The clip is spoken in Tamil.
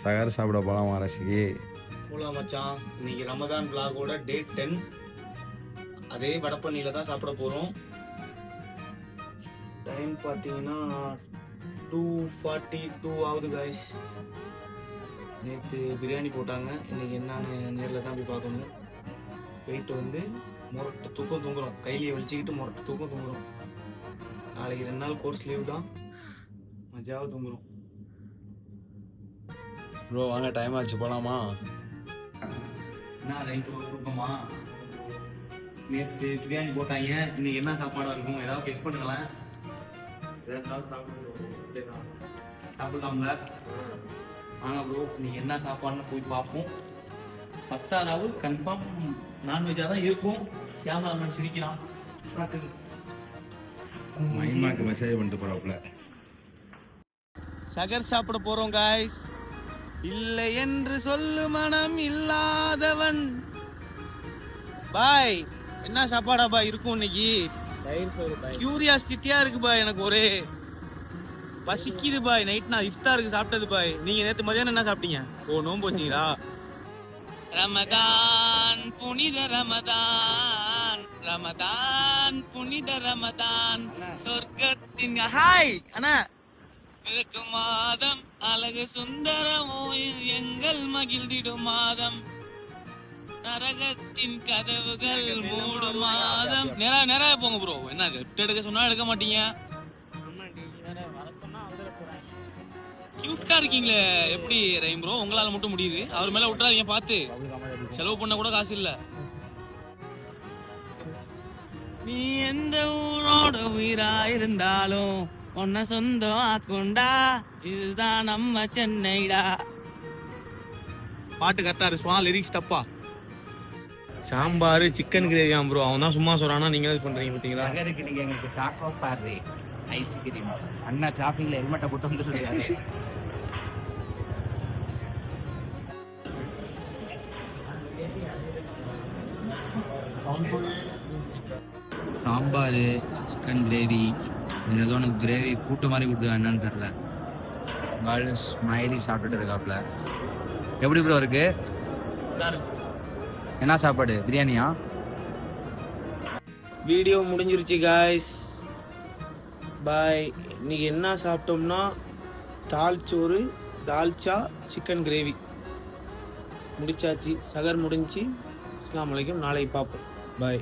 சகர் சாப்பிட போகலாம் ரசிகி. போலாம் மச்சான். இன்னைக்கு ரமதான் vlog-ஓட டே 10. அதே வடப்பண்ணில தான் சாப்பிட போறோம். டைம் பார்த்தீங்கன்னா 2:42 ஆகுது guys. நேற்று பிரியாணி போட்டாங்க. இன்னைக்கு என்னன்னு நேரில் தான் போய் பார்க்கணும். போயிட்டு வந்து முரட்டு தூக்கம் தூங்குறோம். கையிலேயே வலிச்சுக்கிட்டு முரட்டு தூக்கம் தூங்குறோம். நாளைக்கு 2 நாள் கோர்ஸ் லீவ் தான். மஜாவாக தூங்குறோம். ப்ரோ வாங்க, டைம் ஆச்சு, போகலாமா? என்ன ரைட்டு தூக்கமா? நேற்று பிரியாணி போட்டாங்க. இன்னைக்கு என்ன சாப்பாடாக இருக்கும்? ஏதாவது கெஸ் பண்ணுங்களேன். சாப்பிடலாம்ல? வாங்க ப்ரோ, இன்னைக்கு என்ன சாப்பாடுன்னு போய் பார்ப்போம். 10வது கன்ஃபார்ம் நான்வெஜ்ஜாக தான் இருக்கும். கேமராமேன் சிரிக்கலாம். மைமாக்கு மெசேஜ் பண்ணிட்டு போறாப்ல. சகர் சாப்பிட போறோம் காய்ஸ். இல்லை என்று சொல்லு மனம் இல்லாதவன். பாய், என்ன சாப்பாடா பாய் இருக்கும் இன்னைக்கு? கியூரியாசிட்டியா இருக்கு பாய். எனக்கு ஒரே பசிக்குது பாய். நைட் நான் இஃப்தாருக்கு சாப்பிட்டது பாய். நீங்க நேற்று மதியானம் என்ன சாப்பிட்டீங்க? ஓ, நோன்பு வச்சீங்களா? ரமதான் புனித ரமதான், ரமதான் புனித ரமதான், சொர்க்கத்தின் ஹாய் அண்ணா கிழக்கு மாதம் அழகு சுந்தரமோ எங்கள் மகிழ்ந்திடும் மாதம், நரகத்தின் கதவுகள் மூடும் மாதம். நிறைய போங்க ப்ரோ. என்ன லிஃப்ட் எடுக்க சொன்னா எடுக்க மாட்டீங்க. கியூட்டா இருக்கீங்களே. எப்படி ரஹீம் ப்ரோ உங்களால மட்டும் முடியுது? அவர் மேல விட்டுறாதீங்க, பார்த்து செலவு பண்ண கூட காசு இல்ல. நீ எந்த ஊரோட உயிரா இருந்தாலும் உன்ன சொந்தம் ஆக்குண்டா, இதுதான் நம்ம சென்னைடா. பாட்டு கரெக்டா இருக்கு. லிரிக்ஸ் தப்பா? சாம்பார் சிக்கன் கிரேவியா ப்ரோ? அவன் தான் சும்மா சொல்றானா, நீங்க இது பண்றீங்க பாத்தீங்களா? நீங்க எங்களுக்கு சாக்லேட் பாரு ஐஸ்கிரீம். அண்ணா டிராஃபிக்ல ஹெல்மெட்டை போட்டு வந்து சொல்லுவாரு. சாம்பார், சிக்கன் கிரேவி, ஏதோ ஒன்று கிரேவி கூட்டு மாதிரி கொடுத்துருவேன், என்னன்னு தெரில. உங்கள் ஸ்மைலி சாப்பிட்டுட்டு இருக்காப்புல. எப்படி ப்ரோ இருக்கு? என்ன சாப்பாடு? பிரியாணியா? வீடியோ முடிஞ்சிருச்சு காய்ஸ். பாய். இன்னைக்கு என்ன சாப்பிட்டோம்னா தால் சோறு, தால்ச்சா, சிக்கன் கிரேவி முடிச்சாச்சு. சகர் முடிஞ்சு. அஸ்ஸலாமு அலைக்கும். நாளைக்கு பார்ப்போம். பாய்.